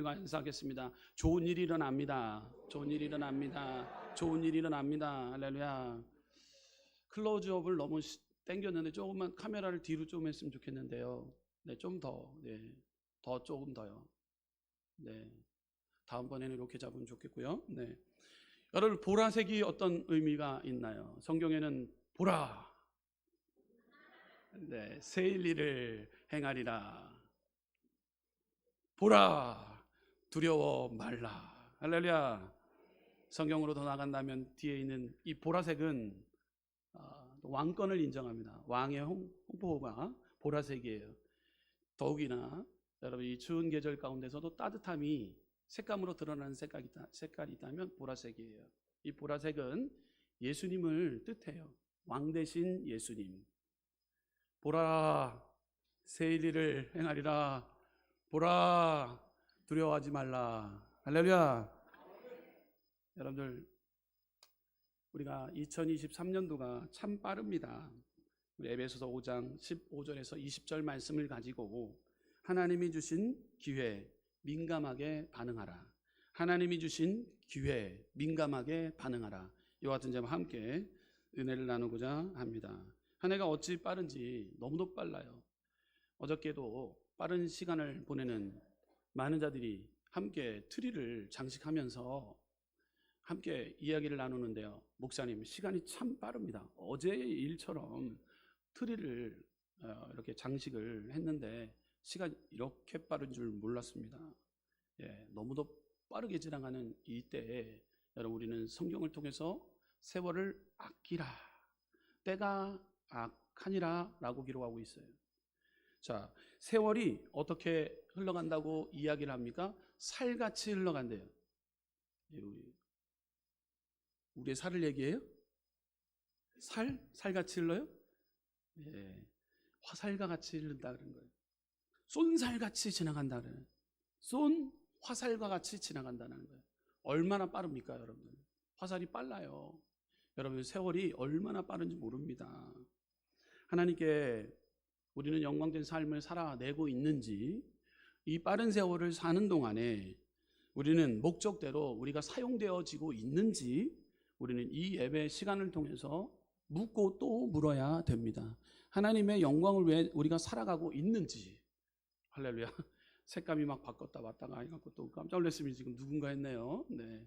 인사하겠습니다. 좋은 일이 일어납니다. 좋은 일이 일어납니다. 좋은 일이 일어납니다. 할렐루야. 클로즈업을 너무 땡겼는데 조금만 카메라를 뒤로 좀 했으면 좋겠는데요. 네, 좀 더. 네. 더 조금 더요. 네. 다음번에는 이렇게 잡으면 좋겠고요. 네. 여러분, 보라색이 어떤 의미가 있나요? 성경에는 보라. 네, 새 일을 행하리라. 보라, 두려워 말라. 할렐루야. 성경으로 더 나간다면 뒤에 있는 이 보라색은 왕권을 인정합니다. 왕의 홍보가 보라색이에요. 더욱이나 여러분, 이 추운 계절 가운데서도 따뜻함이 색감으로 드러나는 색깔이 있다면 보라색이에요. 이 보라색은 예수님을 뜻해요. 왕 대신 예수님. 보라, 새 일을 행하리라. 보라, 두려워하지 말라. 할렐루야. 여러분들, 우리가 2023년도가 참 빠릅니다. 우리 에베소서 5장 15절에서 20절 말씀을 가지고 하나님이 주신 기회 민감하게 반응하라. 하나님이 주신 기회 민감하게 반응하라. 이와 같은 점 함께 은혜를 나누고자 합니다. 한 해가 어찌 빠른지 너무도 빨라요. 어저께도 빠른 시간을 보내는 많은 자들이 함께 트리를 장식하면서 함께 이야기를 나누는데요. 목사님, 시간이 참 빠릅니다. 어제의 일처럼 트리를 이렇게 장식을 했는데 시간이 이렇게 빠른 줄 몰랐습니다. 예, 너무도 빠르게 지나가는 이때에 여러분, 우리는 성경을 통해서 세월을 아끼라. 때가 악하니라 라고 기록하고 있어요. 자, 세월이 어떻게 흘러간다고 이야기를 합니까? 살같이 흘러간대요. 우리의 살을 얘기해요? 살같이 흘러요? 예, 화살과 같이 흐른다 그런 거예요. 쏜살같이 지나간다는 거예요. 쏜 화살과 같이 지나간다는 거예요. 얼마나 빠릅니까, 여러분? 화살이 빨라요. 여러분, 세월이 얼마나 빠른지 모릅니다. 하나님께 우리는 영광된 삶을 살아내고 있는지, 이 빠른 세월을 사는 동안에 우리는 목적대로 우리가 사용되어지고 있는지 우리는 이 예배 시간을 통해서 묻고 또 물어야 됩니다. 하나님의 영광을 위해 우리가 살아가고 있는지. 할렐루야. 색감이 막 바꿨다 왔다가 해갖고 또 깜짝 놀랐으면 지금 누군가 했네요. 네.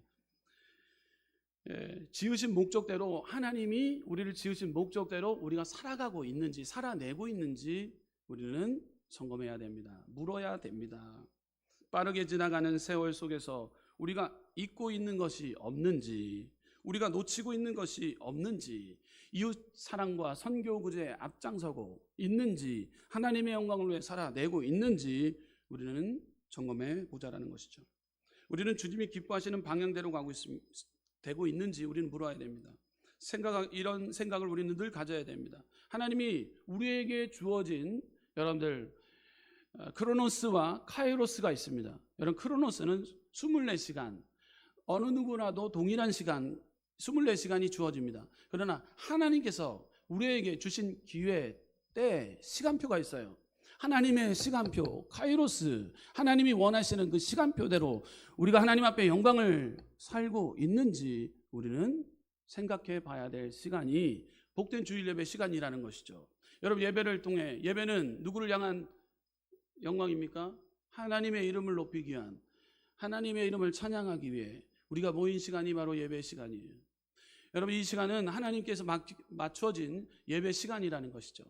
예, 지으신 목적대로, 하나님이 우리를 지으신 목적대로 우리가 살아가고 있는지, 살아내고 있는지 우리는 점검해야 됩니다. 물어야 됩니다. 빠르게 지나가는 세월 속에서 우리가 잊고 있는 것이 없는지, 우리가 놓치고 있는 것이 없는지, 이웃 사랑과 선교 구제에 앞장서고 있는지, 하나님의 영광을 위해 살아내고 있는지 우리는 점검해 보자라는 것이죠. 우리는 주님이 기뻐하시는 방향대로 되고 있는지 우리는 물어야 됩니다. 이런 생각을 우리는 늘 가져야 됩니다. 하나님이 우리에게 주어진, 여러분들, 크로노스와 카이로스가 있습니다. 여러분, 크로노스는 24시간, 어느 누구나도 동일한 시간 24시간이 주어집니다. 그러나 하나님께서 우리에게 주신 기회, 때, 시간표가 있어요. 하나님의 시간표, 카이로스, 하나님이 원하시는 그 시간표대로 우리가 하나님 앞에 영광을 살고 있는지 우리는 생각해 봐야 될 시간이 복된 주일 예배 시간이라는 것이죠. 여러분, 예배를 통해, 예배는 누구를 향한 영광입니까? 하나님의 이름을 높이기 위한, 하나님의 이름을 찬양하기 위해 우리가 모인 시간이 바로 예배 시간이에요. 여러분, 이 시간은 하나님께서 맞춰진 예배 시간이라는 것이죠.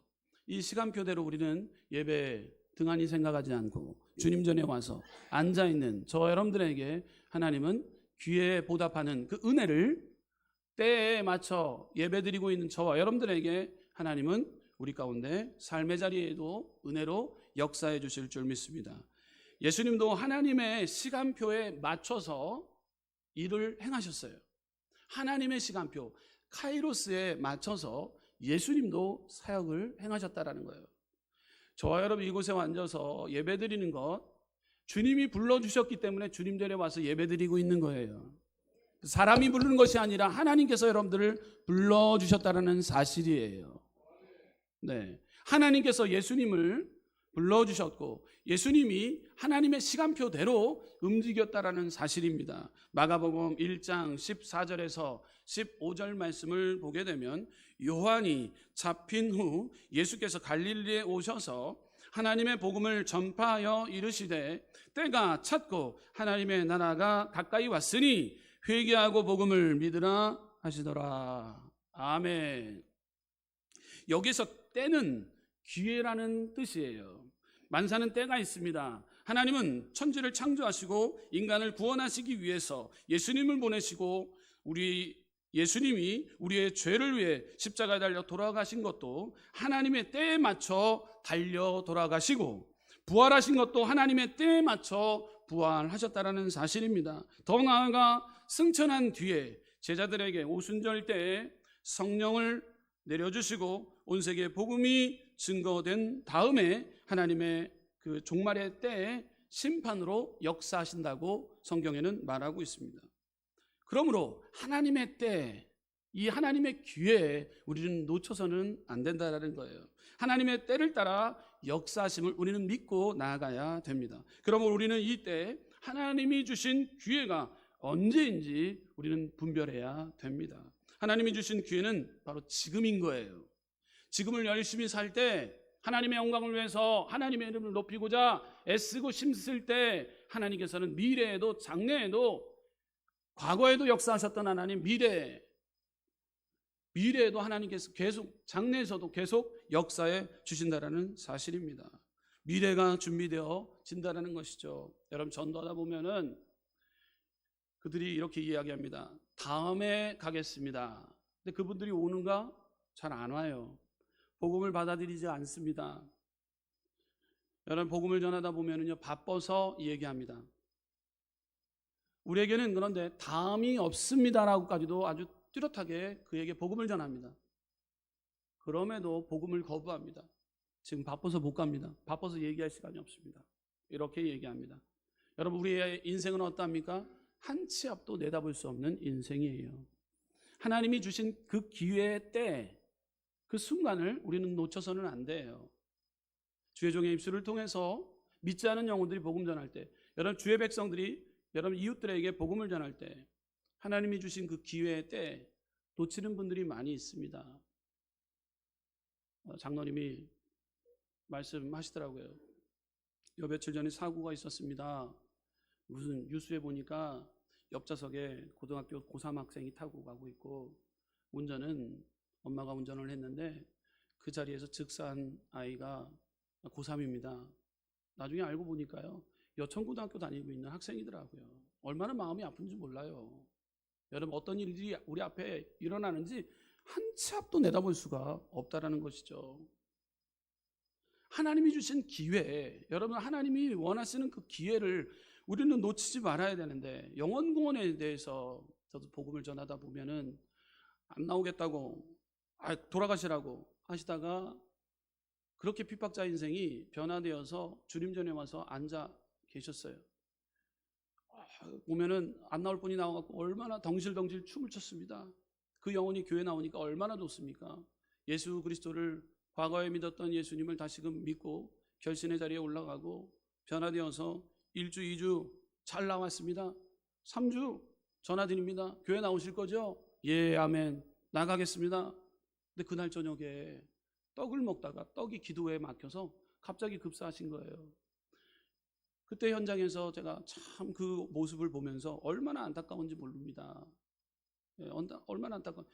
이 시간표대로 우리는 예배 등한히 생각하지 않고 주님 전에 와서 앉아있는 저 여러분들에게 하나님은 귀에 보답하는 그 은혜를 때에 맞춰 예배드리고 있는 저와 여러분들에게 하나님은 우리 가운데 삶의 자리에도 은혜로 역사해 주실 줄 믿습니다. 예수님도 하나님의 시간표에 맞춰서 일을 행하셨어요. 하나님의 시간표, 카이로스에 맞춰서 예수님도 사역을 행하셨다라는 거예요. 저와 여러분 이곳에 앉아서 예배드리는 것, 주님이 불러주셨기 때문에 주님 전에 와서 예배드리고 있는 거예요. 사람이 부르는 것이 아니라 하나님께서 여러분들을 불러주셨다는 사실이에요. 네, 하나님께서 예수님을 불러주셨고 예수님이 하나님의 시간표대로 움직였다라는 사실입니다. 마가복음 1장 14절에서 15절 말씀을 보게 되면 요한이 잡힌 후 예수께서 갈릴리에 오셔서 하나님의 복음을 전파하여 이르시되 때가 찼고 하나님의 나라가 가까이 왔으니 회개하고 복음을 믿으라 하시더라. 아멘. 여기서 때는 기회라는 뜻이에요. 만사는 때가 있습니다. 하나님은 천지를 창조하시고 인간을 구원하시기 위해서 예수님을 보내시고 예수님이 우리의 죄를 위해 십자가에 달려 돌아가신 것도 하나님의 때에 맞춰 달려 돌아가시고 부활하신 것도 하나님의 때에 맞춰 부활하셨다라는 사실입니다. 더 나아가 승천한 뒤에 제자들에게 오순절 때에 성령을 내려주시고 온 세계에 복음이 증거된 다음에 하나님의 그 종말의 때에 심판으로 역사하신다고 성경에는 말하고 있습니다. 그러므로 하나님의 때, 이 하나님의 기회에 우리는 놓쳐서는 안 된다는 거예요. 하나님의 때를 따라 역사하심을 우리는 믿고 나아가야 됩니다. 그러므로 우리는 이 때 하나님이 주신 기회가 언제인지 우리는 분별해야 됩니다. 하나님이 주신 기회는 바로 지금인 거예요. 지금을 열심히 살 때, 하나님의 영광을 위해서 하나님의 이름을 높이고자 애쓰고 힘쓸 때 하나님께서는 미래에도 장래에도 과거에도 역사하셨던 하나님, 미래에도 하나님께서 계속 장래에서도 계속 역사해 주신다라는 사실입니다. 미래가 준비되어진다라는 것이죠. 여러분 전도하다 보면은 그들이 이렇게 이야기합니다. 다음에 가겠습니다. 근데 그분들이 오는가? 잘 안 와요. 복음을 받아들이지 않습니다. 여러분 복음을 전하다 보면은요 바빠서 얘기합니다. 우리에게는 그런데 다음이 없습니다라고까지도 아주 뚜렷하게 그에게 복음을 전합니다. 그럼에도 복음을 거부합니다. 지금 바빠서 못 갑니다. 바빠서 얘기할 시간이 없습니다. 이렇게 얘기합니다. 여러분 우리의 인생은 어떠합니까? 한 치 앞도 내다볼 수 없는 인생이에요. 하나님이 주신 그 기회의 때, 그 순간을 우리는 놓쳐서는 안 돼요. 주의 종의 입술을 통해서 믿지 않은 영혼들이 복음 전할 때, 여러분 주의 백성들이 여러분 이웃들에게 복음을 전할 때 하나님이 주신 그 기회의 때 놓치는 분들이 많이 있습니다. 장로님이 말씀하시더라고요. 요 며칠 전에 사고가 있었습니다. 무슨 뉴스에 보니까 옆좌석에 고등학교 고3 학생이 타고 가고 있고 운전은 엄마가 운전을 했는데 그 자리에서 즉사한 아이가 고3입니다. 나중에 알고 보니까요 여천고등학교 다니고 있는 학생이더라고요. 얼마나 마음이 아픈지 몰라요. 여러분 어떤 일들이 우리 앞에 일어나는지 한 치 앞도 내다볼 수가 없다라는 것이죠. 하나님이 주신 기회, 여러분 하나님이 원하시는 그 기회를 우리는 놓치지 말아야 되는데 영원공원에 대해서 저도 복음을 전하다 보면은 안 나오겠다고 돌아가시라고 하시다가 그렇게 핍박자 인생이 변화되어서 주님 전에 와서 앉아 계셨어요. 보면은 안 나올 분이 나와갖고 얼마나 덩실덩실 춤을 췄습니다. 그 영혼이 교회 나오니까 얼마나 좋습니까? 예수 그리스도를 과거에 믿었던 예수님을 다시금 믿고 결신의 자리에 올라가고 변화되어서 1주, 2주 잘 나왔습니다. 3주 전화드립니다. 교회 나오실 거죠? 예, 아멘. 나가겠습니다. 근데 그날 저녁에 떡을 먹다가 떡이 기도에 막혀서 갑자기 급사하신 거예요. 그때 현장에서 제가 참 그 모습을 보면서 얼마나 안타까운지 모릅니다. 얼마나 안타까운.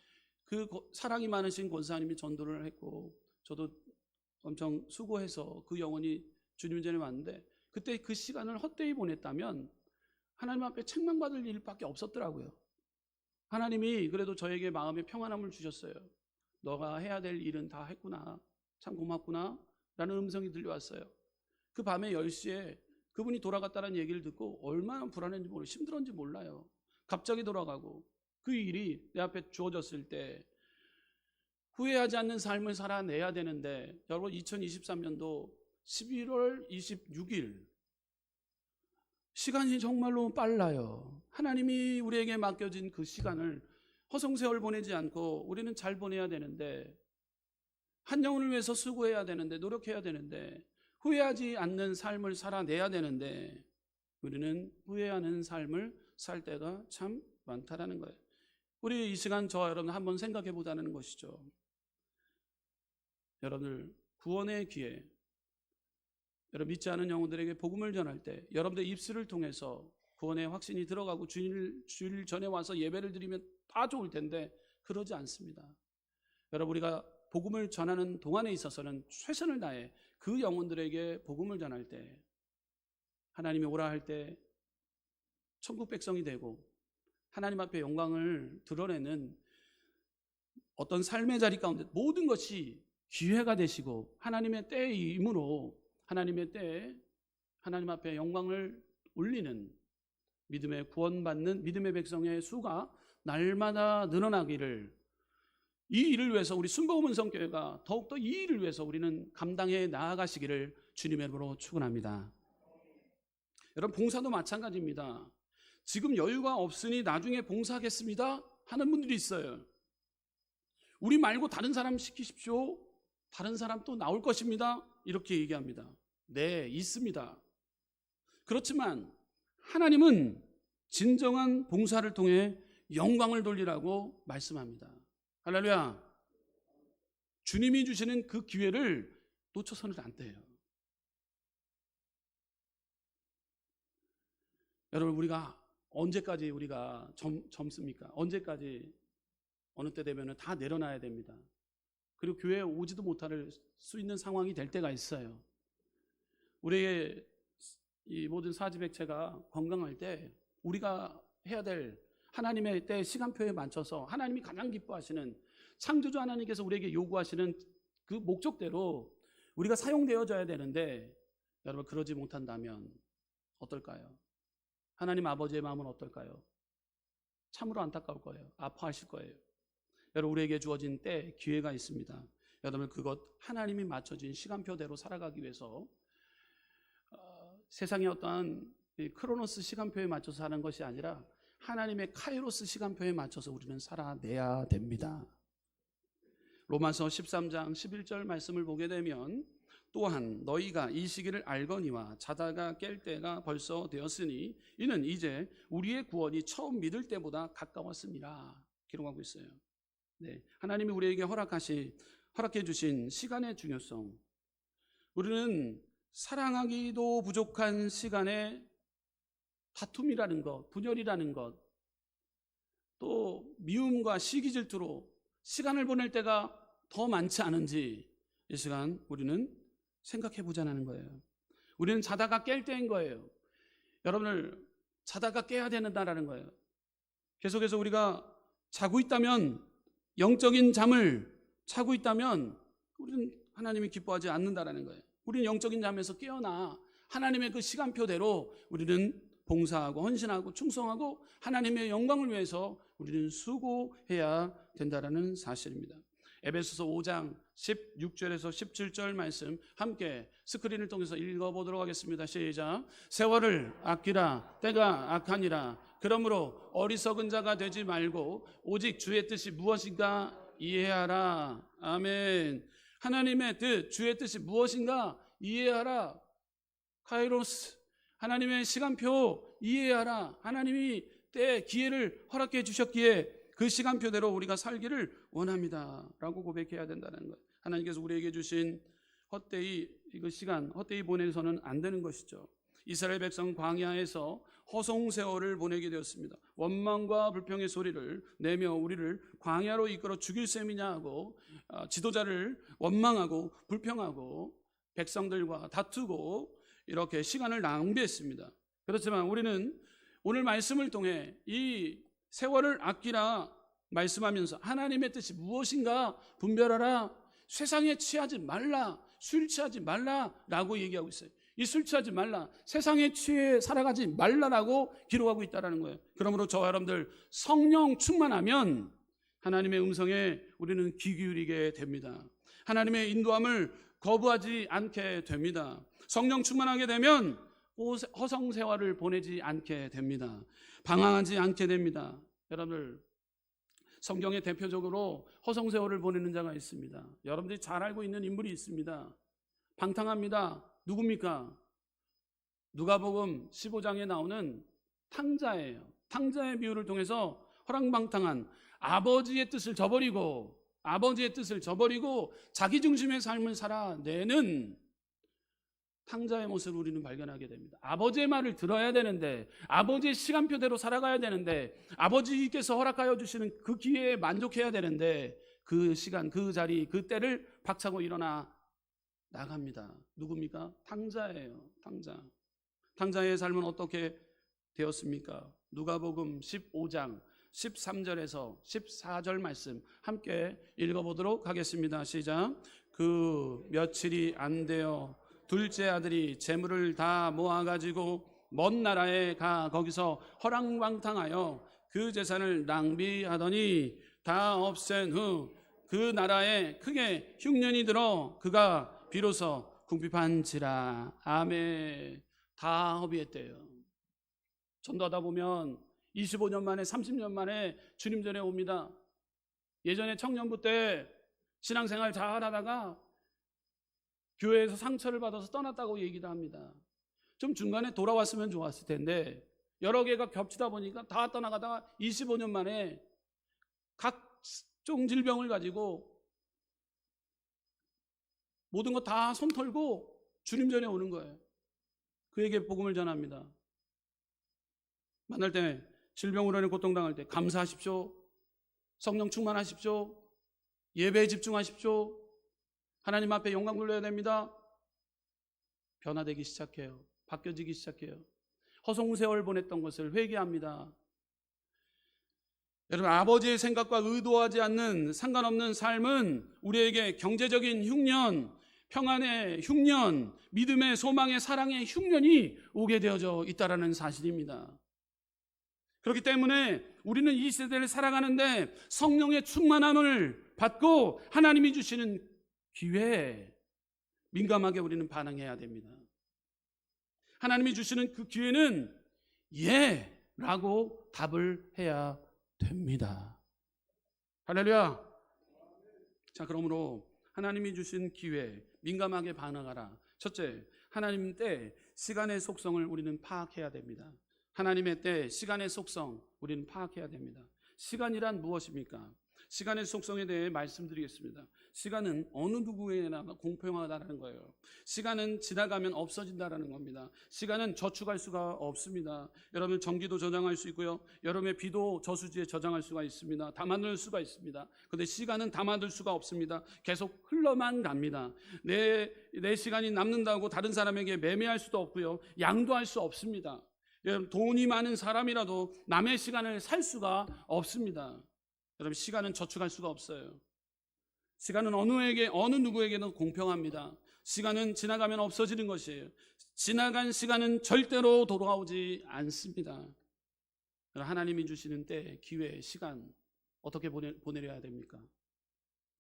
그 사랑이 많으신 권사님이 전도를 했고 저도 엄청 수고해서 그 영혼이 주님 전에 왔는데 그때 그 시간을 헛되이 보냈다면 하나님 앞에 책망받을 일밖에 없었더라고요. 하나님이 그래도 저에게 마음의 평안함을 주셨어요. 너가 해야 될 일은 다 했구나. 참 고맙구나. 라는 음성이 들려왔어요. 그 밤에 10시에 그분이 돌아갔다는 얘기를 듣고 얼마나 불안했는지 모르고 힘들었는지 몰라요. 갑자기 돌아가고 그 일이 내 앞에 주어졌을 때 후회하지 않는 삶을 살아내야 되는데 여러분 2023년도 11월 26일 시간이 정말로 빨라요. 하나님이 우리에게 맡겨진 그 시간을 허송세월 보내지 않고 우리는 잘 보내야 되는데 한 영혼을 위해서 수고해야 되는데 노력해야 되는데 후회하지 않는 삶을 살아내야 되는데 우리는 후회하는 삶을 살 때가 참 많다라는 거예요. 우리 이 시간 저와 여러분 한번 생각해 보자는 것이죠. 여러분들 구원의 기회, 여러분 믿지 않은 영혼들에게 복음을 전할 때 여러분들 입술을 통해서 구원의 확신이 들어가고 주일 전에 와서 예배를 드리면 다 좋을 텐데 그러지 않습니다. 여러분 우리가 복음을 전하는 동안에 있어서는 최선을 다해 그 영혼들에게 복음을 전할 때 하나님이 오라 할 때 천국 백성이 되고 하나님 앞에 영광을 드러내는 어떤 삶의 자리 가운데 모든 것이 기회가 되시고 하나님의 때의 임으로 하나님의 때에 하나님 앞에 영광을 올리는 믿음의 구원받는 믿음의 백성의 수가 날마다 늘어나기를, 이 일을 위해서 우리 순복음 성교회가 더욱더 이 일을 위해서 우리는 감당해 나아가시기를 주님의 이름으로 축원합니다. 여러분 봉사도 마찬가지입니다. 지금 여유가 없으니 나중에 봉사하겠습니다 하는 분들이 있어요. 우리 말고 다른 사람 시키십시오. 다른 사람 또 나올 것입니다. 이렇게 얘기합니다. 네, 있습니다. 그렇지만 하나님은 진정한 봉사를 통해 영광을 돌리라고 말씀합니다. 할렐루야. 주님이 주시는 그 기회를 놓쳐서는 안 돼요. 여러분 우리가 언제까지 우리가 젊습니까? 언제까지 어느 때 되면 다 내려놔야 됩니다. 그리고 교회에 오지도 못할 수 있는 상황이 될 때가 있어요. 우리의 이 모든 사지백체가 건강할 때 우리가 해야 될 하나님의 때 시간표에 맞춰서 하나님이 가장 기뻐하시는 창조주 하나님께서 우리에게 요구하시는 그 목적대로 우리가 사용되어져야 되는데 여러분 그러지 못한다면 어떨까요? 하나님 아버지의 마음은 어떨까요? 참으로 안타까울 거예요. 아파하실 거예요. 여러분 우리에게 주어진 때 기회가 있습니다. 여러분 그것 하나님이 맞춰진 시간표대로 살아가기 위해서 세상의 어떠한 크로노스 시간표에 맞춰서 하는 것이 아니라 하나님의 카이로스 시간표에 맞춰서 우리는 살아내야 됩니다. 로마서 13장 11절 말씀을 보게 되면 또한 너희가 이 시기를 알거니와 자다가 깰 때가 벌써 되었으니 이는 이제 우리의 구원이 처음 믿을 때보다 가까웠습니다. 기록하고 있어요. 네, 하나님이 우리에게 허락해 주신 시간의 중요성, 우리는 사랑하기도 부족한 시간에 다툼이라는 것, 분열이라는 것, 또 미움과 시기 질투로 시간을 보낼 때가 더 많지 않은지 이 시간 우리는 생각해 보자는 거예요. 우리는 자다가 깰 때인 거예요. 여러분을 자다가 깨야 된다라는 거예요. 계속해서 우리가 자고 있다면, 영적인 잠을 자고 있다면 우리는 하나님이 기뻐하지 않는다라는 거예요. 우리는 영적인 잠에서 깨어나 하나님의 그 시간표대로 우리는 봉사하고 헌신하고 충성하고 하나님의 영광을 위해서 우리는 수고해야 된다라는 사실입니다. 에베소서 5장 16절에서 17절 말씀 함께 스크린을 통해서 읽어보도록 하겠습니다. 시작. 세월을 아끼라. 때가 악하니라. 그러므로 어리석은 자가 되지 말고 오직 주의 뜻이 무엇인가 이해하라. 아멘. 하나님의 뜻, 주의 뜻이 무엇인가 이해하라. 카이로스, 하나님의 시간표 이해하라. 하나님이 때 기회를 허락해 주셨기에 그 시간표대로 우리가 살기를 원합니다 라고 고백해야 된다는 거예요. 하나님께서 우리에게 주신 헛되이 이거 시간 헛되이 보내서는 안 되는 것이죠. 이스라엘 백성 광야에서 허송세월을 보내게 되었습니다. 원망과 불평의 소리를 내며 우리를 광야로 이끌어 죽일 셈이냐 하고 지도자를 원망하고 불평하고 백성들과 다투고 이렇게 시간을 낭비했습니다. 그렇지만 우리는 오늘 말씀을 통해 이 세월을 아끼라 말씀하면서 하나님의 뜻이 무엇인가 분별하라. 세상에 취하지 말라. 술 취하지 말라라고 얘기하고 있어요. 이 술 취하지 말라, 세상에 취해 살아가지 말라라고 기록하고 있다는 거예요. 그러므로 저와 여러분들 성령 충만하면 하나님의 음성에 우리는 귀 기울이게 됩니다. 하나님의 인도함을 거부하지 않게 됩니다. 성령 충만하게 되면 허송세월을 보내지 않게 됩니다. 방황하지 않게 됩니다. 여러분들 성경에 대표적으로 허송세월을 보내는 자가 있습니다. 여러분들이 잘 알고 있는 인물이 있습니다. 방탕합니다. 누굽니까? 누가복음 15장에 나오는 탕자예요. 탕자의 비유를 통해서 허랑방탕한 아버지의 뜻을 저버리고 자기 중심의 삶을 살아내는 탕자의 모습을 우리는 발견하게 됩니다. 아버지의 말을 들어야 되는데, 아버지의 시간표대로 살아가야 되는데, 아버지께서 허락하여 주시는 그 기회에 만족해야 되는데, 그 시간, 그 자리, 그 때를 박차고 일어나 나갑니다. 누굽니까? 탕자예요. 탕자의 삶은 어떻게 되었습니까? 누가복음 15장 13절에서 14절 말씀 함께 읽어보도록 하겠습니다. 시작. 그 며칠이 안 되어 둘째 아들이 재물을 다 모아가지고 먼 나라에 가 거기서 허랑방탕하여 그 재산을 낭비하더니 다 없앤 후 그 나라에 크게 흉년이 들어 그가 비로소 궁핍한지라. 아멘. 다 허비했대요. 전도하다 보면 25년 만에 30년 만에 주님 전에 옵니다. 예전에 청년부 때 신앙생활 잘 하다가 교회에서 상처를 받아서 떠났다고 얘기도 합니다. 좀 중간에 돌아왔으면 좋았을 텐데 여러 개가 겹치다 보니까 다 떠나가다가 25년 만에 각종 질병을 가지고 모든 거 다 손 털고 주님 전에 오는 거예요. 그에게 복음을 전합니다. 만날 때 질병으로 인해 고통당할 때 감사하십시오. 성령 충만하십시오. 예배에 집중하십시오. 하나님 앞에 영광 돌려야 됩니다. 변화되기 시작해요. 바뀌어지기 시작해요. 허송세월 보냈던 것을 회개합니다. 여러분, 아버지의 생각과 의도하지 않는 상관없는 삶은 우리에게 경제적인 흉년, 평안의 흉년, 믿음의 소망의 사랑의 흉년이 오게 되어져 있다는 사실입니다. 그렇기 때문에 우리는 이 시대를 살아가는데 성령의 충만함을 받고 하나님이 주시는 기회에 민감하게 우리는 반응해야 됩니다. 하나님이 주시는 그 기회는 예라고 답을 해야 됩니다. 할렐루야. 자, 그러므로 하나님이 주신 기회 민감하게 반응하라. 첫째, 하나님 때 시간의 속성을 우리는 파악해야 됩니다. 하나님의 때 시간의 속성 우리는 파악해야 됩니다. 시간이란 무엇입니까? 시간의 속성에 대해 말씀드리겠습니다. 시간은 어느 누구에게나 공평하다는 거예요. 시간은 지나가면 없어진다는 겁니다. 시간은 저축할 수가 없습니다. 여러분, 전기도 저장할 수 있고요. 여름에 비도 저수지에 저장할 수가 있습니다. 담아둘 수가 있습니다. 그런데 시간은 담아둘 수가 없습니다. 계속 흘러만 갑니다. 내 시간이 남는다고 다른 사람에게 매매할 수도 없고요. 양도할 수 없습니다. 여러분, 돈이 많은 사람이라도 남의 시간을 살 수가 없습니다. 여러분, 시간은 저축할 수가 없어요. 시간은 어느 누구에게도 공평합니다. 시간은 지나가면 없어지는 것이에요. 지나간 시간은 절대로 돌아오지 않습니다. 하나님이 주시는 때, 기회, 시간 어떻게 보내려야 됩니까?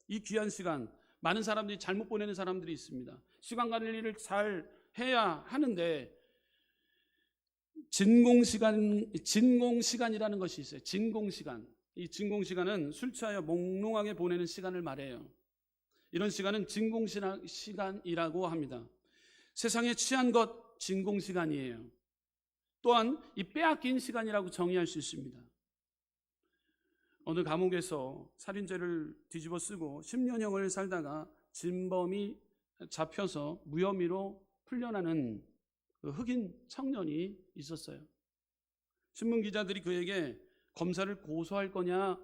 이 귀한 시간, 많은 사람들이 잘못 보내는 사람들이 있습니다. 시간 관리를 잘 해야 하는데 진공시간이라는 것이 있어요. 진공시간. 이 진공시간은 술 취하여 몽롱하게 보내는 시간을 말해요. 이런 시간은 진공시간이라고 합니다. 세상에 취한 것 진공시간이에요. 또한 이 빼앗긴 시간이라고 정의할 수 있습니다. 어느 감옥에서 살인죄를 뒤집어 쓰고 10년형을 살다가 진범이 잡혀서 무혐의로 풀려나는 그 흑인 청년이 있었어요. 신문기자들이 그에게 검사를 고소할 거냐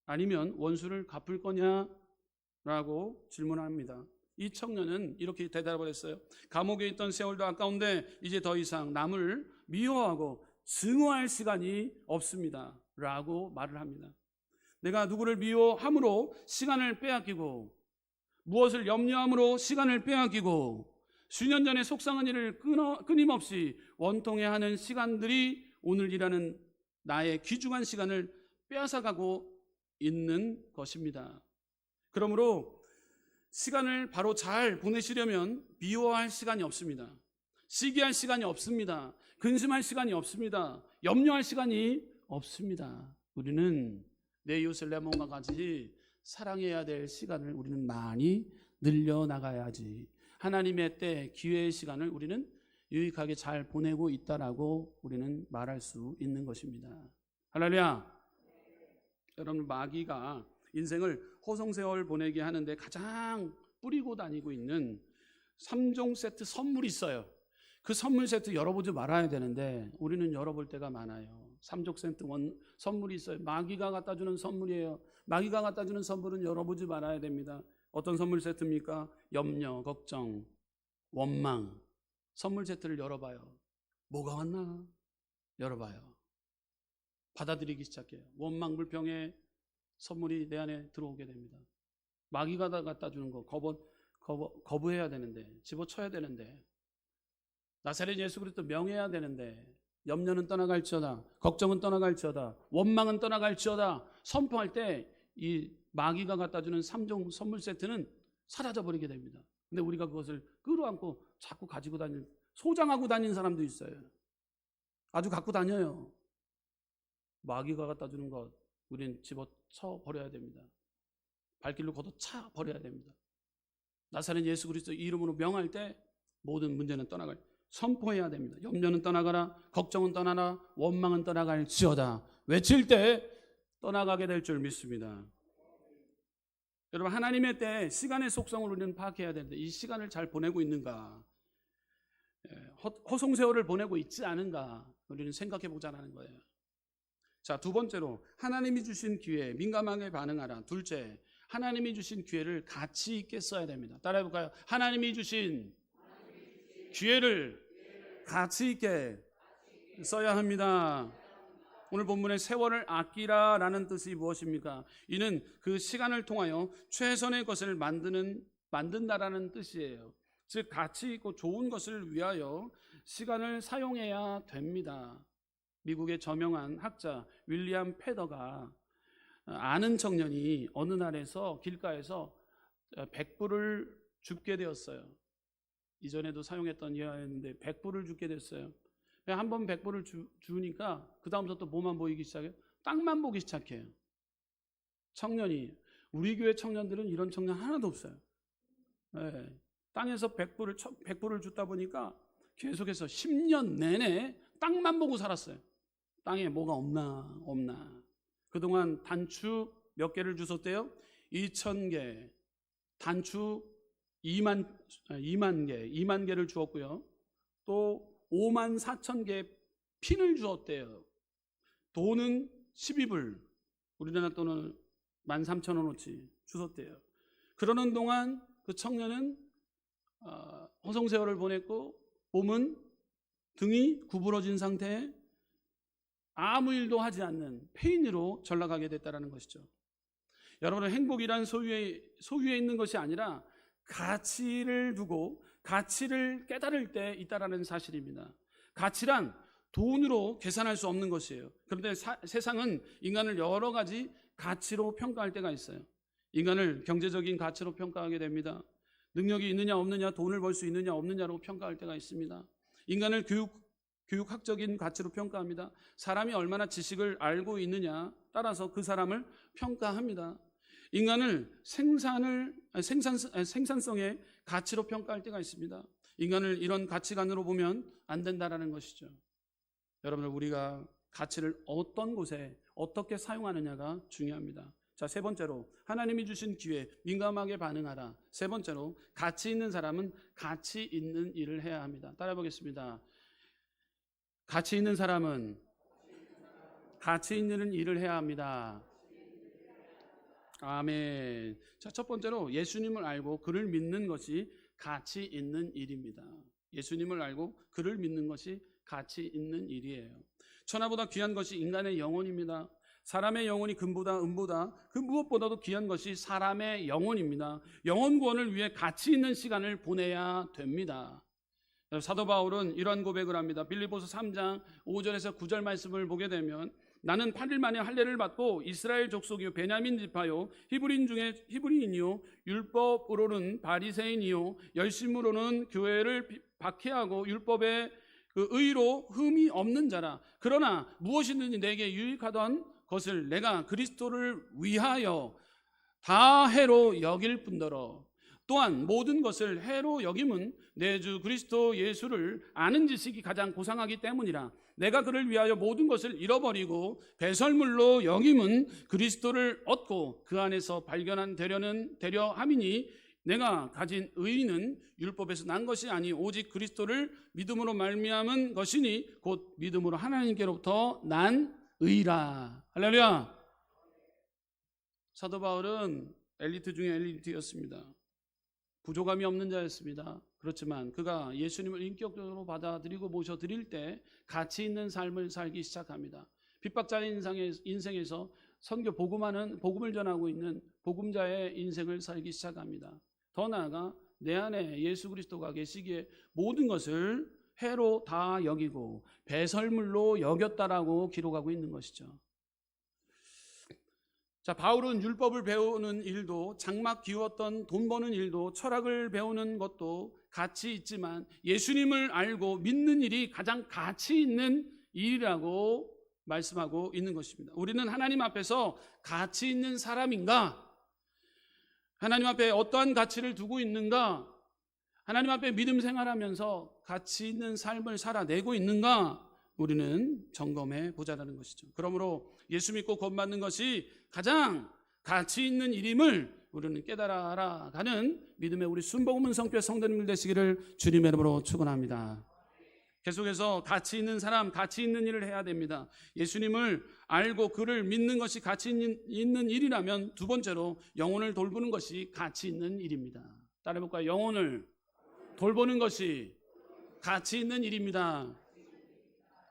아니면 원수를 갚을 거냐라고 질문합니다. 이 청년은 이렇게 대답을 했어요. 감옥에 있던 세월도 아까운데 이제 더 이상 남을 미워하고 증오할 시간이 없습니다 라고 말을 합니다. 내가 누구를 미워함으로 시간을 빼앗기고 무엇을 염려함으로 시간을 빼앗기고 수년 전에 속상한 일을 끊임없이 원통해하는 시간들이 오늘이라는 나의 귀중한 시간을 빼앗아가고 있는 것입니다. 그러므로 시간을 바로 잘 보내시려면 미워할 시간이 없습니다. 시기할 시간이 없습니다. 근심할 시간이 없습니다. 염려할 시간이 없습니다. 우리는 내 이웃을 내 몸과 같이 사랑해야 될 시간을 우리는 많이 늘려나가야지. 하나님의 때, 기회의 시간을 우리는 유익하게 잘 보내고 있다라고 우리는 말할 수 있는 것입니다. 할렐루야. 여러분, 마귀가 인생을 호송세월 보내게 하는데 가장 뿌리고 다니고 있는 3종 세트 선물이 있어요. 그 선물 세트 열어보지 말아야 되는데 우리는 열어볼 때가 많아요. 3종 세트 선물이 있어요. 마귀가 갖다 주는 선물이에요. 마귀가 갖다 주는 선물은 열어보지 말아야 됩니다. 어떤 선물 세트입니까? 염려, 걱정, 원망. 선물 세트를 열어봐요. 뭐가 왔나? 열어봐요. 받아들이기 시작해요. 원망, 불평의 선물이 내 안에 들어오게 됩니다. 마귀가 갖다 주는 거 거부해야 되는데, 집어쳐야 되는데, 나사렛 예수 그리스도 명해야 되는데, 염려는 떠나갈지어다, 걱정은 떠나갈지어다, 원망은 떠나갈지어다 선포할 때 이 마귀가 갖다 주는 3종 선물 세트는 사라져 버리게 됩니다. 근데 우리가 그것을 끌어안고 자꾸 가지고 소장하고 다니는 사람도 있어요. 아주 갖고 다녀요. 마귀가 갖다 주는 것 우리는 집어쳐 버려야 됩니다. 발길로 걷어차 버려야 됩니다. 나사렛 예수 그리스도 이름으로 명할 때 모든 문제는 떠나갈, 선포해야 됩니다. 염려는 떠나가라, 걱정은 떠나라, 원망은 떠나갈지어다 외칠 때 떠나가게 될 줄 믿습니다. 여러분, 하나님의 때 시간의 속성을 우리는 파악해야 되는데 이 시간을 잘 보내고 있는가, 허송세월을 보내고 있지 않은가 우리는 생각해 보자는 거예요. 자, 두 번째로 하나님이 주신 기회에 민감하게 반응하라. 둘째, 하나님이 주신 기회를 가치 있게 써야 됩니다. 따라해 볼까요? 하나님이 주신 기회를 가치 있게 써야 합니다. 오늘 본문의 세월을 아끼라라는 뜻이 무엇입니까? 이는 그 시간을 통하여 최선의 것을 만든다라는 뜻이에요. 즉 가치 있고 좋은 것을 위하여 시간을 사용해야 됩니다. 미국의 저명한 학자 윌리엄 패더가 아는 청년이 어느 날에서 길가에서 100불을 줍게 되었어요. 이전에도 사용했던 예화였는데 100불을 줍게 됐어요. 한 번 100불을 주니까 그 다음부터 뭐만 보이기 시작해요? 땅만 보기 시작해요. 청년이, 우리 교회 청년들은 이런 청년 하나도 없어요. 네. 땅에서 100불을 줬다 보니까 계속해서 10년 내내 땅만 보고 살았어요. 땅에 뭐가 없나. 그동안 단추 몇 개를 주셨대요? 2,000개. 단추 2만 개를 주었고요. 또 54,000개 핀을 주었대요. 돈은 12불, 우리나라 돈은 13,000원어치 주셨대요. 그러는 동안 그 청년은 허송세월을 보냈고 몸은 등이 구부러진 상태에 아무 일도 하지 않는 폐인으로 전락하게 됐다는 것이죠. 여러분은 행복이란 소유에 있는 것이 아니라 가치를 두고 가치를 깨달을 때 있다라는 사실입니다. 가치란 돈으로 계산할 수 없는 것이에요. 그런데 세상은 인간을 여러 가지 가치로 평가할 때가 있어요. 인간을 경제적인 가치로 평가하게 됩니다. 능력이 있느냐 없느냐, 돈을 벌 수 있느냐 없느냐로 평가할 때가 있습니다. 인간을 교육학적인 가치로 평가합니다. 사람이 얼마나 지식을 알고 있느냐 따라서 그 사람을 평가합니다. 인간을 생산성의 가치로 평가할 때가 있습니다. 인간을 이런 가치관으로 보면 안 된다라는 것이죠. 여러분들, 우리가 가치를 어떤 곳에 어떻게 사용하느냐가 중요합니다. 자, 세 번째로 하나님이 주신 기회 민감하게 반응하라. 세 번째로 가치 있는 사람은 가치 있는 일을 해야 합니다. 따라해 보겠습니다. 가치 있는 사람은 가치 있는 일을 해야 합니다. 아멘. 자, 첫 번째로 예수님을 알고 그를 믿는 것이 가치 있는 일입니다. 예수님을 알고 그를 믿는 것이 가치 있는 일이에요. 천하보다 귀한 것이 인간의 영혼입니다. 사람의 영혼이 금보다 은보다 그 무엇보다도 귀한 것이 사람의 영혼입니다. 영혼 구원을 위해 가치 있는 시간을 보내야 됩니다. 사도 바울은 이러한 고백을 합니다. 빌립보서 3장 5절에서 9절 말씀을 보게 되면 나는 8일 만에 할례를 받고 이스라엘 족속이요 베냐민 지파요 히브리인 중에 히브리인이요 율법으로는 바리새인이요 열심으로는 교회를 박해하고 율법의 그 의로 흠이 없는 자라. 그러나 무엇이든지 내게 유익하던 것을 내가 그리스도를 위하여 다 해로 여길 뿐더러 또한 모든 것을 해로 여김은 내 주 그리스도 예수를 아는 지식이 가장 고상하기 때문이라. 내가 그를 위하여 모든 것을 잃어버리고 배설물로 여김은 그리스도를 얻고 그 안에서 되려 함이니 내가 가진 의는 율법에서 난 것이 아니 오직 그리스도를 믿음으로 말미암은 것이니 곧 믿음으로 하나님께로부터 난 의라. 할렐루야. 사도 바울은 엘리트 중에 엘리트였습니다. 부족함이 없는 자였습니다. 그렇지만 그가 예수님을 인격적으로 받아들이고 모셔드릴 때 가치 있는 삶을 살기 시작합니다. 핍박자의 인생에서 선교 복음을 전하고 있는 복음자의 인생을 살기 시작합니다. 더 나아가 내 안에 예수 그리스도가 계시기에 모든 것을 해로 다 여기고 배설물로 여겼다라고 기록하고 있는 것이죠. 자, 바울은 율법을 배우는 일도 장막 기웠던 돈 버는 일도 철학을 배우는 것도 가치 있지만 예수님을 알고 믿는 일이 가장 가치 있는 일이라고 말씀하고 있는 것입니다. 우리는 하나님 앞에서 가치 있는 사람인가? 하나님 앞에 어떠한 가치를 두고 있는가? 하나님 앞에 믿음 생활하면서 가치 있는 삶을 살아내고 있는가? 우리는 점검해 보자라는 것이죠. 그러므로 예수 믿고 구원받는 것이 가장 가치 있는 일임을 우리는 깨달아 알아가는 믿음의 우리 순복음 성교회 성도님들 되시기를 주님의 이름으로 축원합니다. 계속해서 가치 있는 사람, 가치 있는 일을 해야 됩니다. 예수님을 알고 그를 믿는 것이 가치 있는 일이라면 두 번째로 영혼을 돌보는 것이 가치 있는 일입니다. 따라해볼까요? 영혼을 돌보는 것이 가치 있는 일입니다.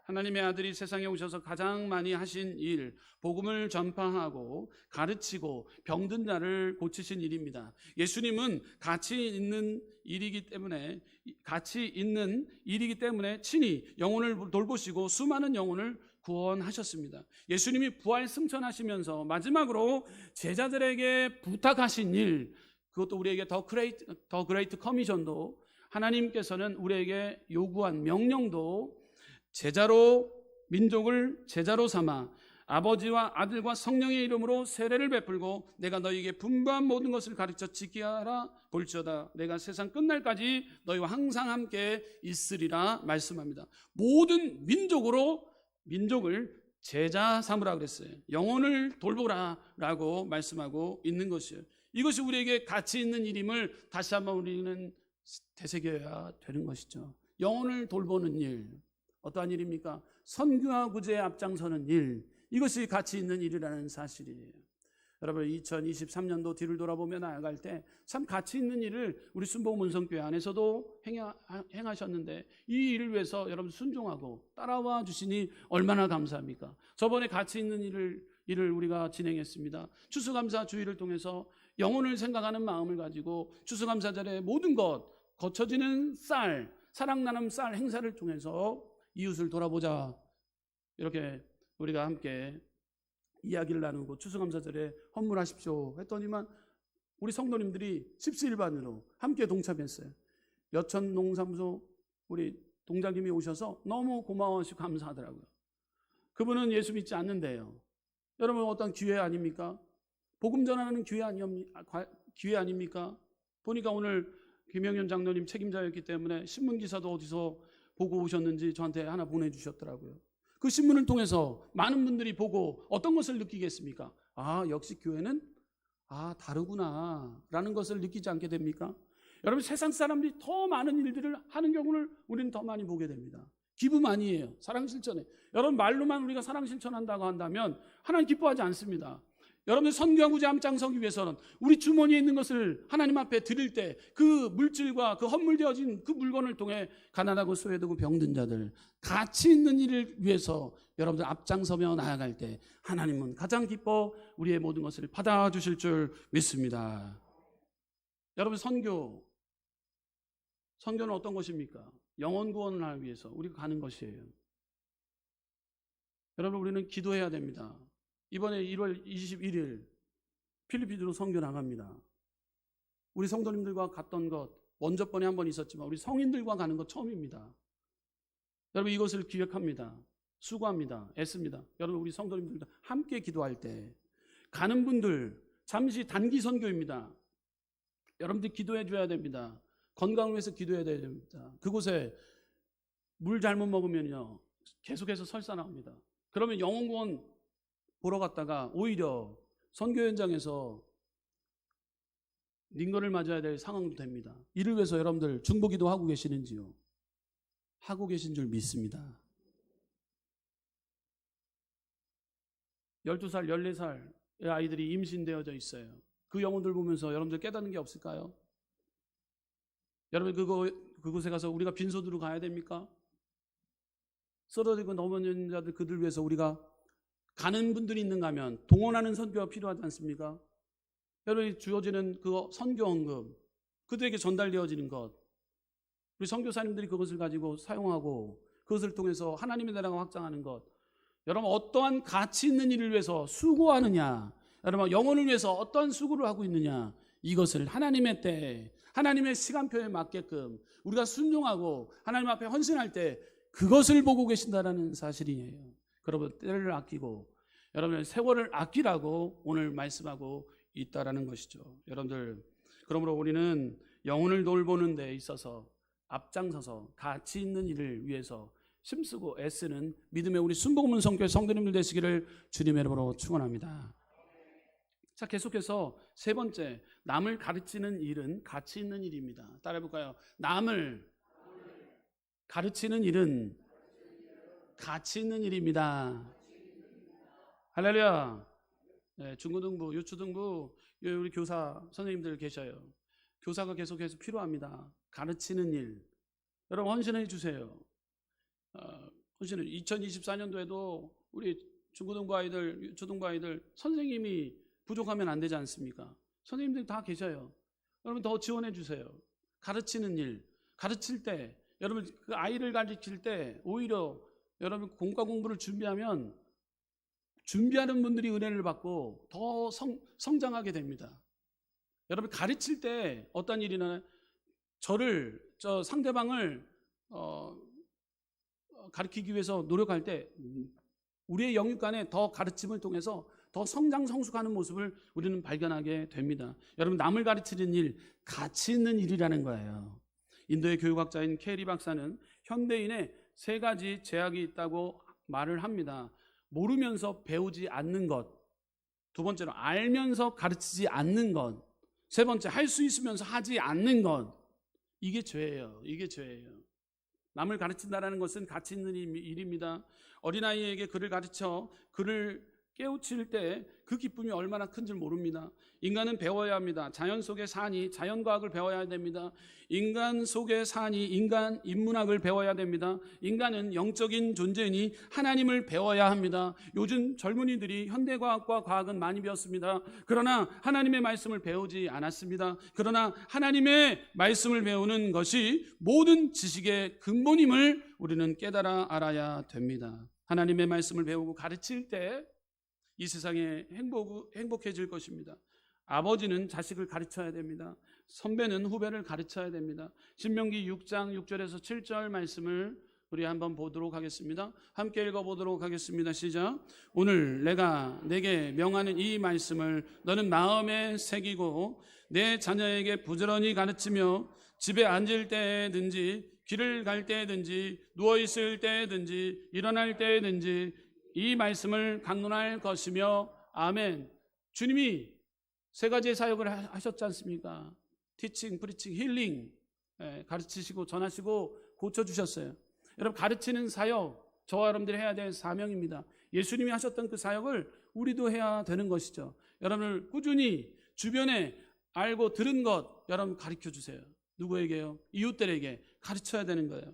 하나님의 아들이 세상에 오셔서 가장 많이 하신 일, 복음을 전파하고 가르치고 병든 자를 고치신 일입니다. 예수님은 가치 있는 일이기 때문에 친히 영혼을 돌보시고 수많은 영혼을 구원하셨습니다. 예수님이 부활 승천하시면서 마지막으로 제자들에게 부탁하신 일, 그것도 우리에게 더 그레이트 커미션도 하나님께서는 우리에게 요구한 명령도 민족을 제자로 삼아 아버지와 아들과 성령의 이름으로 세례를 베풀고 내가 너희에게 분부한 모든 것을 가르쳐 지키게 하라. 볼지어다 내가 세상 끝날까지 너희와 항상 함께 있으리라 말씀합니다. 모든 민족을 제자 삼으라 그랬어요. 영혼을 돌보라 라고 말씀하고 있는 것이에요. 이것이 우리에게 가치 있는 일임을 다시 한번 우리는 되새겨야 되는 것이죠. 영혼을 돌보는 일, 어떠한 일입니까? 선교와 구제에 앞장서는 일, 이것이 가치 있는 일이라는 사실이에요. 여러분 2023년도 뒤를 돌아보며 나아갈 때 참 가치 있는 일을 우리 순복음 문성교회 안에서도 행하셨는데 이 일을 위해서 여러분 순종하고 따라와 주시니 얼마나 감사합니까? 저번에 가치 있는 일을 우리가 진행했습니다. 추수감사 주일을 통해서 영혼을 생각하는 마음을 가지고 추수감사절에 모든 것 거쳐지는 사랑 나눔 쌀 행사를 통해서 이웃을 돌아보자, 이렇게 우리가 함께 이야기를 나누고 추수감사절에 헌물하십시오 했더니만 우리 성도님들이 십시일반으로 함께 동참했어요. 여천 농사무소 우리 동장님이 오셔서 너무 고마워하시고 감사하더라고요. 그분은 예수 믿지 않는데요. 여러분 어떤 기회 아닙니까? 복음 전하는 기회 아닙니까? 보니까 오늘 김영현 장로님 책임자였기 때문에 신문기사도 어디서 보고 오셨는지 저한테 하나 보내주셨더라고요. 그 신문을 통해서 많은 분들이 보고 어떤 것을 느끼겠습니까? 아, 역시 교회는 다르구나 라는 것을 느끼지 않게 됩니까? 여러분 세상 사람들이 더 많은 일들을 하는 경우를 우리는 더 많이 보게 됩니다. 기쁨 아니에요. 사랑 실천에. 여러분 말로만 우리가 사랑 실천한다고 한다면 하나님 기뻐하지 않습니다. 여러분들 선교와 구제 앞장서기 위해서는 우리 주머니에 있는 것을 하나님 앞에 드릴 때 그 물질과 그 헌물되어진 그 물건을 통해 가난하고 소외되고 병든 자들 가치 있는 일을 위해서 여러분들 앞장서며 나아갈 때 하나님은 가장 기뻐 우리의 모든 것을 받아주실 줄 믿습니다. 여러분 선교는 어떤 것입니까? 영혼 구원을 하기 위해서 우리가 가는 것이에요. 여러분 우리는 기도해야 됩니다. 이번에 1월 21일 필리핀으로 선교 나갑니다. 우리 성도님들과 갔던 것 먼저 번에 한 번 있었지만 우리 성인들과 가는 것 처음입니다. 여러분 이것을 기획합니다. 수고합니다. 애씁니다. 여러분 우리 성도님들과 함께 기도할 때 가는 분들 잠시 단기 선교입니다. 여러분들이 기도해 줘야 됩니다. 건강을 위해서 기도해야 됩니다. 그곳에 물 잘못 먹으면요 계속해서 설사 나옵니다. 그러면 영혼구원 보러 갔다가 오히려 선교 현장에서 링거를 맞아야 될 상황도 됩니다. 이를 위해서 여러분들 중보기도 하고 계시는지요? 하고 계신 줄 믿습니다. 12살, 14살의 아이들이 임신되어져 있어요. 그 영혼들 보면서 여러분들 깨닫는 게 없을까요? 여러분 그곳에 가서 우리가 빈손으로 가야 됩니까? 쓰러지고 넘어진 자들 그들 위해서 우리가 가는 분들이 있는가 하면 동원하는 선교가 필요하지 않습니까? 여러분이 주어지는 그 선교 헌금 그들에게 전달되어지는 것 우리 선교사님들이 그것을 가지고 사용하고 그것을 통해서 하나님의 나라가 확장하는 것 여러분 어떠한 가치 있는 일을 위해서 수고하느냐 여러분 영혼을 위해서 어떠한 수고를 하고 있느냐 이것을 하나님의 때에 하나님의 시간표에 맞게끔 우리가 순종하고 하나님 앞에 헌신할 때 그것을 보고 계신다는 사실이에요. 여러분 때를 아끼고 여러분의 세월을 아끼라고 오늘 말씀하고 있다라는 것이죠. 여러분들 그러므로 우리는 영혼을 돌보는 데 있어서 앞장서서 가치 있는 일을 위해서 힘쓰고 애쓰는 믿음의 우리 순복음 성교회 성도님들 되시기를 주님의 이름으로 축원합니다. 자 계속해서 세 번째 남을 가르치는 일은 가치 있는 일입니다. 따라해 볼까요? 남을 가르치는 일은 가치 있는 일입니다. 할렐루야. 네, 중고등부, 유초등부 우리 교사 선생님들 계셔요. 교사가 계속해서 필요합니다. 가르치는 일. 여러분 헌신해 주세요. 헌신을 2024년도에도 우리 중고등부 아이들, 유초등부 아이들 선생님이 부족하면 안 되지 않습니까? 선생님들이 다 계셔요. 여러분 더 지원해 주세요. 가르치는 일. 가르칠 때 여러분 그 아이를 가르칠 때 오히려 여러분 공과 공부를 준비하면 준비하는 분들이 은혜를 받고 더 성장하게 됩니다. 여러분 가르칠 때 어떤 일이나 상대방을 가르치기 위해서 노력할 때 우리의 영육 간에 더 가르침을 통해서 더 성장 성숙하는 모습을 우리는 발견하게 됩니다. 여러분 남을 가르치는 일 가치 있는 일이라는 거예요. 인도의 교육학자인 캐리 박사는 현대인의 세 가지 제약이 있다고 말을 합니다. 모르면서 배우지 않는 것, 두 번째로 알면서 가르치지 않는 것, 세 번째 할 수 있으면서 하지 않는 것. 이게 죄예요. 이게 죄예요. 남을 가르친다는 것은 가치 있는 일입니다. 어린아이에게 글을 가르쳐 그를 깨우칠 때 그 기쁨이 얼마나 큰 줄 모릅니다. 인간은 배워야 합니다. 자연 속에 사니 자연과학을 배워야 됩니다. 인간 속에 사니 인간 인문학을 배워야 됩니다. 인간은 영적인 존재이니 하나님을 배워야 합니다. 요즘 젊은이들이 현대과학과 과학은 많이 배웠습니다. 그러나 하나님의 말씀을 배우지 않았습니다. 그러나 하나님의 말씀을 배우는 것이 모든 지식의 근본임을 우리는 깨달아 알아야 됩니다. 하나님의 말씀을 배우고 가르칠 때 이 세상에 행복해질 것입니다. 아버지는 자식을 가르쳐야 됩니다. 선배는 후배를 가르쳐야 됩니다. 신명기 6장 6절에서 7절 말씀을 우리 한번 보도록 하겠습니다. 함께 읽어보도록 하겠습니다. 시작. 오늘 내가 내게 명하는 이 말씀을 너는 마음에 새기고 내 자녀에게 부지런히 가르치며 집에 앉을 때든지 길을 갈 때든지 누워있을 때든지 일어날 때든지 이 말씀을 강론할 것이며 아멘. 주님이 세 가지의 사역을 하셨지 않습니까? 티칭, 프리칭, 힐링 가르치시고 전하시고 고쳐주셨어요. 여러분 가르치는 사역 저와 여러분들이 해야 될 사명입니다. 예수님이 하셨던 그 사역을 우리도 해야 되는 것이죠. 여러분을 꾸준히 주변에 알고 들은 것 여러분 가르쳐주세요. 누구에게요? 이웃들에게 가르쳐야 되는 거예요.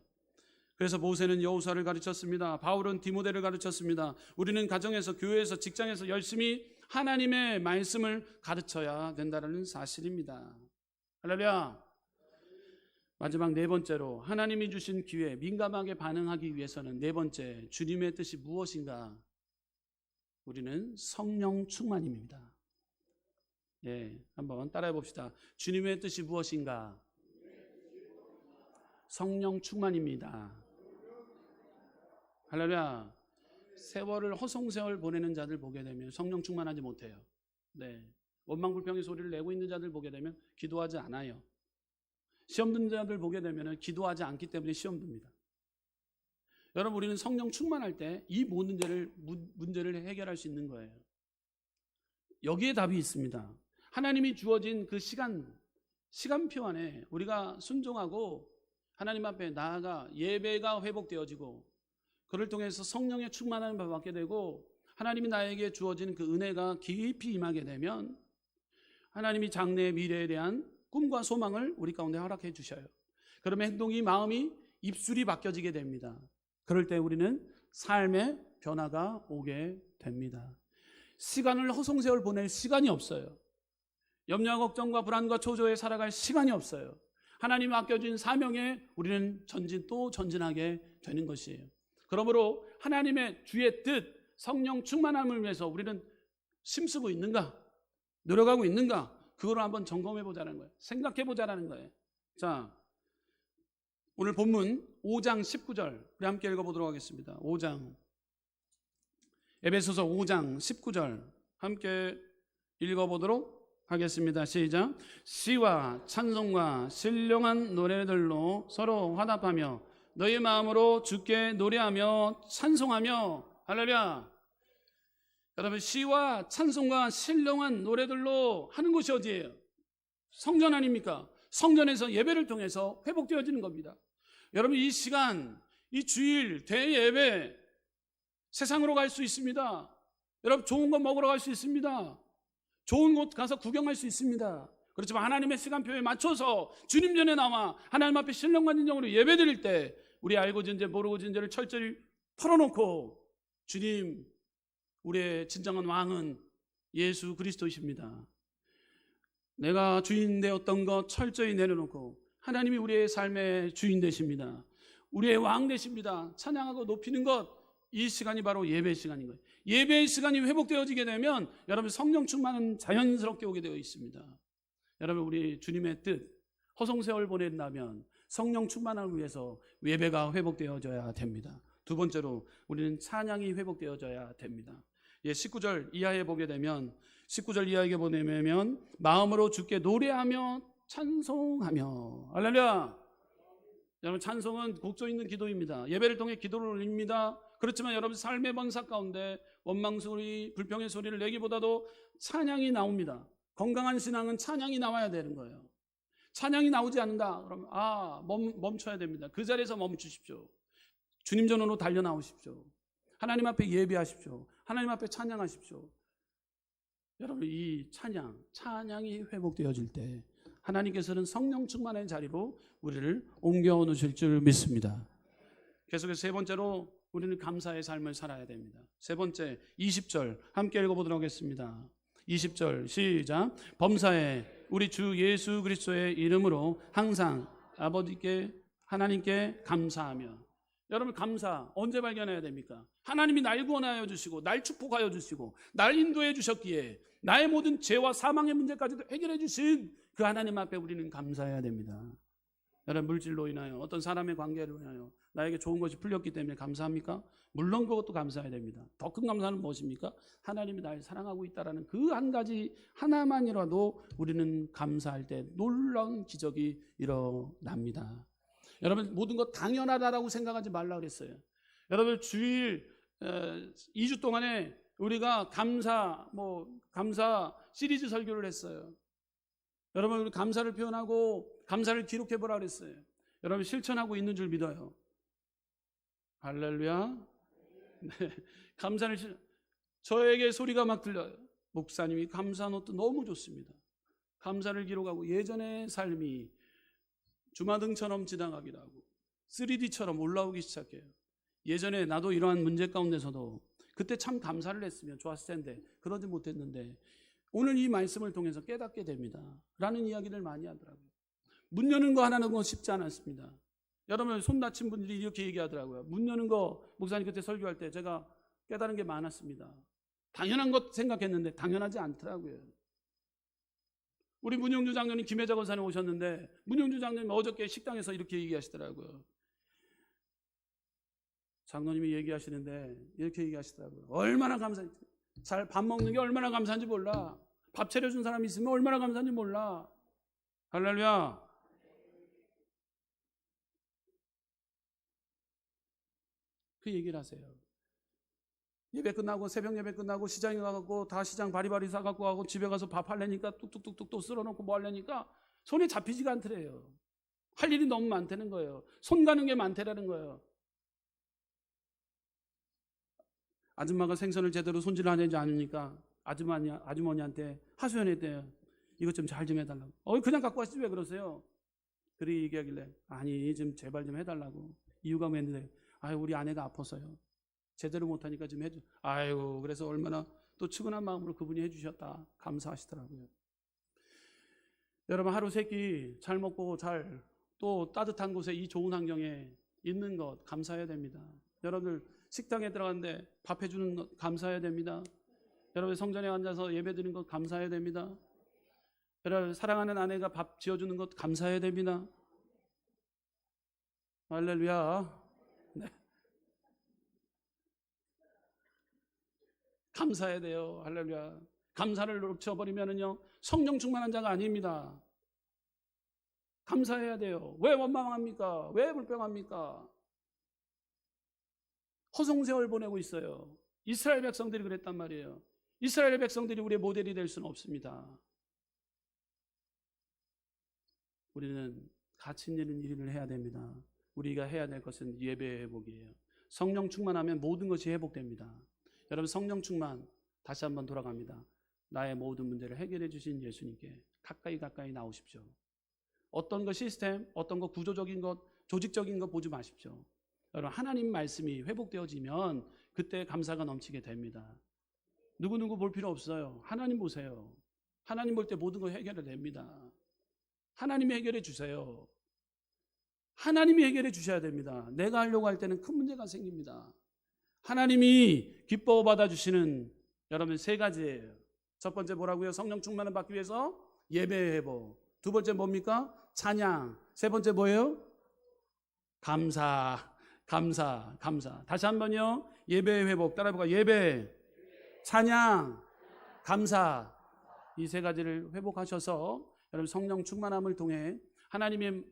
그래서 모세는 여호수아를 가르쳤습니다. 바울은 디모데를 가르쳤습니다. 우리는 가정에서 교회에서 직장에서 열심히 하나님의 말씀을 가르쳐야 된다는 사실입니다. 할렐루야. 마지막 네 번째로 하나님이 주신 기회 민감하게 반응하기 위해서는 네 번째 주님의 뜻이 무엇인가? 우리는 성령 충만입니다. 예, 한번 따라해 봅시다. 주님의 뜻이 무엇인가? 성령 충만입니다. 할렐루야. 세월을 허송세월 보내는 자들 보게 되면 성령 충만하지 못해요. 네. 원망불평의 소리를 내고 있는 자들 보게 되면 기도하지 않아요. 시험 듣는 자들 보게 되면 기도하지 않기 때문에 시험 듭니다. 여러분, 우리는 성령 충만할 때 이 모든 문제를 해결할 수 있는 거예요. 여기에 답이 있습니다. 하나님이 주어진 그 시간표 안에 우리가 순종하고 하나님 앞에 나아가 예배가 회복되어지고 그를 통해서 성령의 충만함을 받게 되고 하나님이 나에게 주어진 그 은혜가 깊이 임하게 되면 하나님이 장래의 미래에 대한 꿈과 소망을 우리 가운데 허락해 주셔요. 그러면 행동이, 마음이, 입술이 바뀌어지게 됩니다. 그럴 때 우리는 삶의 변화가 오게 됩니다. 시간을 허송세월 보낼 시간이 없어요. 염려와 걱정과 불안과 초조에 살아갈 시간이 없어요. 하나님 맡겨진 사명에 우리는 또 전진하게 되는 것이에요. 그러므로 하나님의 주의 뜻, 성령 충만함을 위해서 우리는 힘쓰고 있는가? 노력하고 있는가? 그걸 한번 점검해 보자는 거예요. 생각해 보자는 거예요. 자, 오늘 본문 5장 19절 우리 함께 읽어보도록 하겠습니다. 5장 에베소서 5장 19절 함께 읽어보도록 하겠습니다. 시작. 시와 찬송과 신령한 노래들로 서로 화답하며 너희 마음으로 주께 노래하며 찬송하며. 할렐루야. 여러분, 시와 찬송과 신령한 노래들로 하는 것이 어디예요? 성전 아닙니까? 성전에서 예배를 통해서 회복되어지는 겁니다. 여러분, 이 시간, 이 주일 대예배 세상으로 갈 수 있습니다. 여러분, 좋은 거 먹으러 갈 수 있습니다. 좋은 곳 가서 구경할 수 있습니다. 그렇지만 하나님의 시간표에 맞춰서 주님 전에 나와 하나님 앞에 신령과 진정으로 예배 드릴 때 우리 알고 진죄 모르고 진죄를 철저히 털어놓고 주님, 우리의 진정한 왕은 예수 그리스도이십니다. 내가 주인 되었던 것 철저히 내려놓고 하나님이 우리의 삶의 주인 되십니다. 우리의 왕 되십니다. 찬양하고 높이는 것, 이 시간이 바로 예배 시간인 거예요. 예배의 시간이 회복되어지게 되면 여러분 성령 충만은 자연스럽게 오게 되어 있습니다. 여러분, 우리 주님의 뜻, 허송세월 보낸다면 성령 충만을 위해서 예배가 회복되어져야 됩니다. 두 번째로 우리는 찬양이 회복되어져야 됩니다. 19절 이하에 보게 되면 19절 이하에 보내면 마음으로 주께 노래하며 찬송하며. 할렐루야. 여러분, 찬송은 곡조 있는 기도입니다. 예배를 통해 기도를 올립니다. 그렇지만 여러분 삶의 번삭 가운데 원망 소리, 불평의 소리를 내기보다도 찬양이 나옵니다. 건강한 신앙은 찬양이 나와야 되는 거예요. 찬양이 나오지 않는다 그러면 멈춰야 됩니다. 그 자리에서 멈추십시오. 주님 전으로 달려 나오십시오. 하나님 앞에 예배하십시오. 하나님 앞에 찬양하십시오. 여러분, 이 찬양이 회복되어질 때 하나님께서는 성령 충만의 자리로 우리를 옮겨 놓으실 줄 믿습니다. 계속해서 세 번째로 우리는 감사의 삶을 살아야 됩니다. 세 번째 20절 함께 읽어보도록 하겠습니다. 20절 시작. 범사에 우리 주 예수 그리스도의 이름으로 항상 아버지께 하나님께 감사하며. 여러분, 감사 언제 발견해야 됩니까? 하나님이 날 구원하여 주시고 날 축복하여 주시고 날 인도해 주셨기에 나의 모든 죄와 사망의 문제까지도 해결해 주신 그 하나님 앞에 우리는 감사해야 됩니다. 여러분, 물질로 인하여 어떤 사람의 관계로 인하여 나에게 좋은 것이 풀렸기 때문에 감사합니까? 물론 그것도 감사해야 됩니다. 더 큰 감사는 무엇입니까? 하나님이 날 사랑하고 있다는 그 한 가지 하나만이라도 우리는 감사할 때 놀라운 기적이 일어납니다. 여러분, 모든 것 당연하다라고 생각하지 말라 그랬어요. 여러분, 주일 2주 동안에 우리가 감사 시리즈 설교를 했어요. 여러분, 우리 감사를 표현하고 감사를 기록해 보라 그랬어요. 여러분, 실천하고 있는 줄 믿어요. 할렐루야. 네, 저에게 소리가 막 들려요. 목사님이 감사한 것도 너무 좋습니다. 감사를 기록하고 예전의 삶이 주마등처럼 지나가기도 하고 3D처럼 올라오기 시작해요. 예전에 나도 이러한 문제 가운데서도 그때 참 감사를 했으면 좋았을 텐데 그러지 못했는데 오늘 이 말씀을 통해서 깨닫게 됩니다 라는 이야기를 많이 하더라고요. 문 여는 거 하나는 건 쉽지 않았습니다. 여러분, 손 다친 분들이 이렇게 얘기하더라고요. 문 여는 거, 목사님 그때 설교할 때 제가 깨달은 게 많았습니다. 당연한 것 생각했는데 당연하지 않더라고요. 우리 문용주 장로님, 김혜자 권사님 오셨는데 문용주 장로님 어저께 식당에서 이렇게 얘기하시더라고요. 장로님이 얘기하시는데 이렇게 얘기하시더라고요. 얼마나 감사한지, 잘 밥 먹는 게 얼마나 감사한지 몰라. 밥 차려준 사람이 있으면 얼마나 감사한지 몰라. 할렐루야. 그 얘기를 하세요. 예배 끝나고 새벽 예배 끝나고 시장에 가갖고 다 시장 바리바리 사갖고 가고 집에 가서 밥 하려니까 뚝뚝뚝뚝 또 쓸어놓고 뭐 하려니까 손에 잡히지가 않더래요. 할 일이 너무 많다는 거예요. 손 가는 게 많다라는 거예요. 아줌마가 생선을 제대로 손질하지 않으니까 아주머니한테 하소연했대요. 이것 좀 잘 좀 해달라고. 그냥 갖고 왔지 왜 그러세요? 그리 얘기하길래 아니 좀 제발 좀 해달라고. 이유가 뭐였는데 우리 아내가 아파서요. 제대로 못하니까 좀 해줘. 그래서 얼마나 또 측은한 마음으로 그분이 해주셨다. 감사하시더라고요. 여러분 하루 세 끼 잘 먹고 잘 또 따뜻한 곳에 이 좋은 환경에 있는 것 감사해야 됩니다. 여러분들 식당에 들어갔는데 밥 해주는 것 감사해야 됩니다. 여러분 성전에 앉아서 예배 드리는 것 감사해야 됩니다. 여러분 사랑하는 아내가 밥 지어주는 것 감사해야 됩니다. 할렐루야. 네. 감사해야 돼요. 할렐루야. 감사를 놓쳐버리면은요 성령 충만한 자가 아닙니다. 감사해야 돼요. 왜 원망합니까? 왜 불평합니까? 허송세월 보내고 있어요. 이스라엘 백성들이 그랬단 말이에요. 이스라엘 백성들이 우리의 모델이 될 수는 없습니다. 우리는 가치 있는 일을 해야 됩니다. 우리가 해야 될 것은 예배 회복이에요. 성령 충만하면 모든 것이 회복됩니다. 여러분 성령 충만 다시 한번 돌아갑니다. 나의 모든 문제를 해결해 주신 예수님께 가까이 나오십시오. 어떤 거 시스템, 어떤 거 구조적인 것, 조직적인 것 보지 마십시오. 여러분 하나님 말씀이 회복되어지면 그때 감사가 넘치게 됩니다. 누구 볼 필요 없어요. 하나님 보세요. 하나님 볼 때 모든 거 해결이 됩니다. 하나님이 해결해 주세요. 하나님이 해결해 주셔야 됩니다. 내가 하려고 할 때는 큰 문제가 생깁니다. 하나님이 기뻐 받아주시는 여러분 세 가지예요. 첫 번째 뭐라고요? 성령 충만을 받기 위해서 예배 회복. 두 번째 뭡니까? 찬양. 세 번째 뭐예요? 감사. 다시 한번요. 예배 회복. 따라해볼까? 예배, 찬양, 감사. 이 세 가지를 회복하셔서 여러분 성령 충만함을 통해 하나님의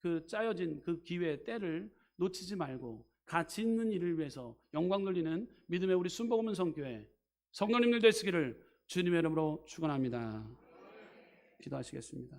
그 짜여진 그 기회, 때를 놓치지 말고 가치 있는 일을 위해서 영광 돌리는 믿음의 우리 순복음은 성교회 성도님들 되시기를 주님의 이름으로 축원합니다. 기도하시겠습니다.